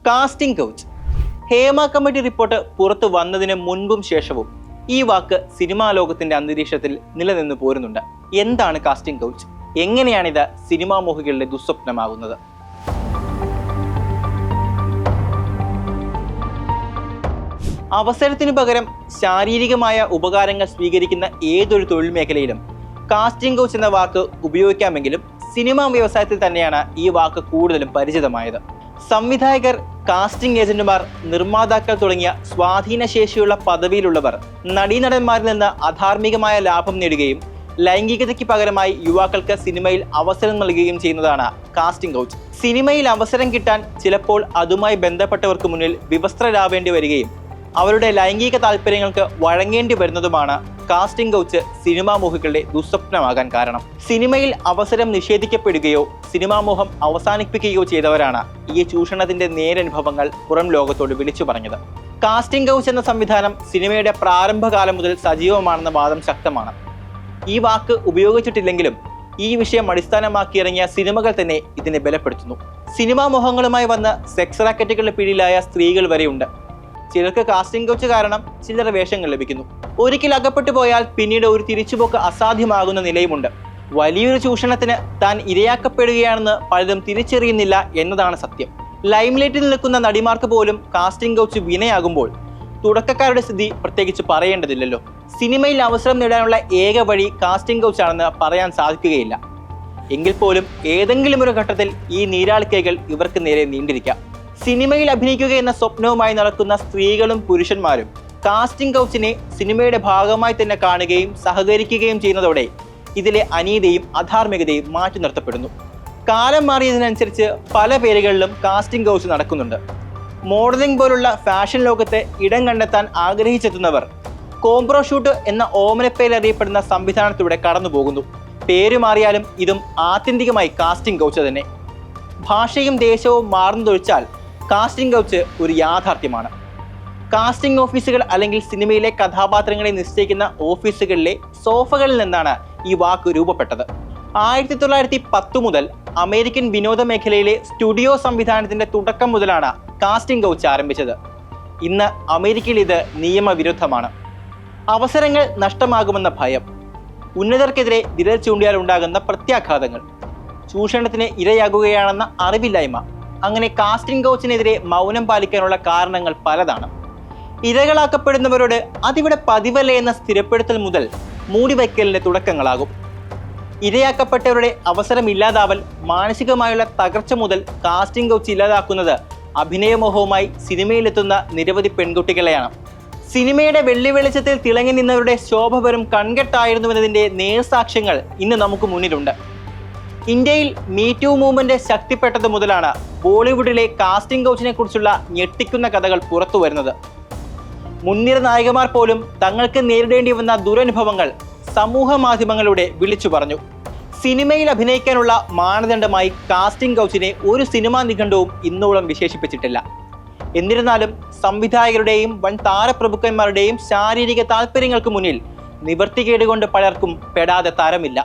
Casting couch. Hema committee report പുറത്തു വന്നതിന് മുൻപും ശേഷവും ഈ വാക്ക് സിനിമാ ലോകത്തിന്റെ അന്തരീക്ഷത്തിൽ നിലനിന്ന് പോരുന്നുണ്ട്. എന്താണ് കാസ്റ്റിംഗ് കൗച്ച്? എങ്ങനെയാണിത് സിനിമാ മോഹികളുടെ ദുസ്വപ്നമാകുന്നത്? അവസരത്തിനു പകരം ശാരീരികമായ ഉപകാരങ്ങൾ സ്വീകരിക്കുന്ന ഏതൊരു തൊഴിൽ മേഖലയിലും കാസ്റ്റിംഗ് കൗച്ച് എന്ന വാക്ക് ഉപയോഗിക്കാമെങ്കിലും സിനിമാ വ്യവസായത്തിൽ തന്നെയാണ് ഈ വാക്ക് കൂടുതലും പരിചിതമായത്. സംവിധായകർ, കാസ്റ്റിംഗ് ഏജന്റുമാർ, നിർമ്മാതാക്കൾ തുടങ്ങിയ സ്വാധീനശേഷിയുള്ള പദവിയിലുള്ളവർ നടീനടന്മാരിൽ നിന്ന് അധാർമികമായ ലാഭം നേടുകയും ലൈംഗികതയ്ക്ക് പകരമായി യുവാക്കൾക്ക് സിനിമയിൽ അവസരം നൽകുകയും ചെയ്യുന്നതാണ് കാസ്റ്റിംഗ് കൗച്ച്. സിനിമയിൽ അവസരം കിട്ടാൻ ചിലപ്പോൾ അതുമായി ബന്ധപ്പെട്ടവർക്ക് മുന്നിൽ വിവസ്ത്രരാവേണ്ടി വരികയും അവരുടെ ലൈംഗിക താല്പര്യങ്ങൾക്ക് വഴങ്ങേണ്ടി വരുന്നതുമാണ് കാസ്റ്റിംഗ് കൗച്ച് സിനിമാ മോഹികളുടെ ദുസ്വപ്നമാകാൻ കാരണം. സിനിമയിൽ അവസരം നിഷേധിക്കപ്പെടുകയോ സിനിമാമോഹം അവസാനിപ്പിക്കുകയോ ചെയ്തവരാണ് ഈ ചൂഷണത്തിന്റെ നേരനുഭവങ്ങൾ പുറം ലോകത്തോട് വിളിച്ചു പറഞ്ഞത്. കാസ്റ്റിംഗ് കൗച്ച് എന്ന സംവിധാനം സിനിമയുടെ പ്രാരംഭകാലം മുതൽ സജീവമാണെന്ന വാദം ശക്തമാണ്. ഈ വാക്ക് ഉപയോഗിച്ചിട്ടില്ലെങ്കിലും ഈ വിഷയം അടിസ്ഥാനമാക്കി ഇറങ്ങിയ സിനിമകൾ തന്നെ ഇതിനെ ബലപ്പെടുത്തുന്നു. സിനിമാ മോഹങ്ങളുമായി വന്ന് സെക്സ് റാക്കറ്റുകളുടെ പിടിയിലായ സ്ത്രീകൾ വരെയുണ്ട്. ചിലർക്ക് കാസ്റ്റിംഗ് കൗച്ച് കാരണം ചില്ലറ വേഷങ്ങൾ ലഭിക്കുന്നു. ഒരിക്കൽ അകപ്പെട്ടു പോയാൽ പിന്നീട് ഒരു തിരിച്ചുപോക്ക് അസാധ്യമാകുന്ന നിലയുമുണ്ട്. വലിയൊരു ചൂഷണത്തിന് താൻ ഇരയാക്കപ്പെടുകയാണെന്ന് പലരും തിരിച്ചറിയുന്നില്ല എന്നതാണ് സത്യം. ലൈംലൈറ്റിൽ നിൽക്കുന്ന നടിമാർക്ക് പോലും കാസ്റ്റിംഗ് കൗച്ച് വിനയാകുമ്പോൾ തുടക്കക്കാരുടെ സ്ഥിതി പ്രത്യേകിച്ച് പറയേണ്ടതില്ലല്ലോ. സിനിമയിൽ അവസരം നേടാനുള്ള ഏക വഴി കാസ്റ്റിംഗ് കൗച്ച് ആണെന്ന് പറയാൻ സാധിക്കുകയില്ല. എങ്കിൽ പോലും ഏതെങ്കിലും ഒരു ഘട്ടത്തിൽ ഈ നീരാളിക്കൈകൾ ഇവർക്ക് നേരെ നീണ്ടിരിക്കാം. സിനിമയിൽ അഭിനയിക്കുക എന്ന സ്വപ്നവുമായി നടക്കുന്ന സ്ത്രീകളും പുരുഷന്മാരും കാസ്റ്റിംഗ് കൗച്ചിനെ സിനിമയുടെ ഭാഗമായി തന്നെ കാണുകയും സഹകരിക്കുകയും ചെയ്യുന്നതോടെ ഇതിലെ അനീതിയും അധാർമികതയും മാറ്റി നിർത്തപ്പെടുന്നു. കാലം മാറിയതിനനുസരിച്ച് പല പേരുകളിലും കാസ്റ്റിംഗ് കൗച്ച് നടക്കുന്നുണ്ട്. മോഡലിംഗ് പോലുള്ള ഫാഷൻ ലോകത്തെ ഇടം കണ്ടെത്താൻ ആഗ്രഹിച്ചെത്തുന്നവർ കോംപ്രോ ഷൂട്ട് എന്ന ഓമനപ്പേരിൽ അറിയപ്പെടുന്ന സംവിധാനത്തിലൂടെ കടന്നുപോകുന്നു. പേര് മാറിയാലും ഇതും ആത്യന്തികമായി കാസ്റ്റിംഗ് കൗച്ച് തന്നെ. ഭാഷയും ദേശവും മാറുന്നതൊഴിച്ചാൽ കാസ്റ്റിംഗ് കൗച്ച് ഒരു യാഥാർത്ഥ്യമാണ്. കാസ്റ്റിംഗ് ഓഫീസുകൾ അല്ലെങ്കിൽ സിനിമയിലെ കഥാപാത്രങ്ങളെ നിശ്ചയിക്കുന്ന ഓഫീസുകളിലെ സോഫകളിൽ നിന്നാണ് ഈ വാക്ക് രൂപപ്പെട്ടത്. 1910 മുതൽ അമേരിക്കൻ വിനോദ മേഖലയിലെ സ്റ്റുഡിയോ സംവിധാനത്തിന്റെ തുടക്കം മുതലാണ് കാസ്റ്റിംഗ് കൗച്ച് ആരംഭിച്ചത്. ഇന്ന് അമേരിക്കയിൽ ഇത് നിയമവിരുദ്ധമാണ്. അവസരങ്ങൾ നഷ്ടമാകുമെന്ന ഭയം, ഉന്നതർക്കെതിരെ വിരൽ ചൂണ്ടിയാൽ ഉണ്ടാകുന്ന പ്രത്യാഘാതങ്ങൾ, ചൂഷണത്തിന് ഇരയാകുകയാണെന്ന അറിവില്ലായ്മ, അങ്ങനെ കാസ്റ്റിംഗ് കൗച്ചിനെതിരെ മൗനം പാലിക്കാനുള്ള കാരണങ്ങൾ പലതാണ്. ഇരകളാക്കപ്പെടുന്നവരോട് അതിവിടെ പതിവല്ലേ എന്ന സ്ഥിരപ്പെടുത്തൽ മുതൽ മൂടിവയ്ക്കലിന്റെ തുടക്കങ്ങളാകും. ഇരയാക്കപ്പെട്ടവരുടെ അവസരം ഇല്ലാതാവൽ, മാനസികമായുള്ള തകർച്ച മുതൽ കാസ്റ്റിംഗ് കൗച്ച് ഇല്ലാതാക്കുന്നത് അഭിനയമോഹവുമായി സിനിമയിലെത്തുന്ന നിരവധി പെൺകുട്ടികളെയാണ്. സിനിമയുടെ വെള്ളി വെളിച്ചത്തിൽ തിളങ്ങി നിന്നവരുടെ ശോഭ വെറും കൺകെട്ടായിരുന്നുവെന്നതിൻ്റെ നേർസാക്ഷ്യങ്ങൾ ഇന്ന് നമുക്ക് മുന്നിലുണ്ട്. ഇന്ത്യയിൽ മീറ്റു മൂവ്മെന്റ് ശക്തിപ്പെട്ടത് മുതലാണ് ബോളിവുഡിലെ കാസ്റ്റിംഗ് കൗച്ചിനെ കുറിച്ചുള്ള ഞെട്ടിക്കുന്ന കഥകൾ പുറത്തു വരുന്നത്. മുൻനിര നായകന്മാർ പോലും തങ്ങൾക്ക് നേരിടേണ്ടി വന്ന ദുരനുഭവങ്ങൾ സമൂഹ മാധ്യമങ്ങളിലൂടെ വിളിച്ചു പറഞ്ഞു. സിനിമയിൽ അഭിനയിക്കാനുള്ള മാനദണ്ഡമായി കാസ്റ്റിംഗ് കൗച്ചിനെ ഒരു സിനിമാ നിഘണ്ടുവും ഇന്നോളം വിശേഷിപ്പിച്ചിട്ടില്ല. എന്നിരുന്നാലും സംവിധായകരുടെയും വൻ താരപ്രഭുക്കന്മാരുടെയും ശാരീരിക താല്പര്യങ്ങൾക്ക് മുന്നിൽ നിവർത്തികേടുകൊണ്ട് പലർക്കും പെടാതെ തരമില്ല.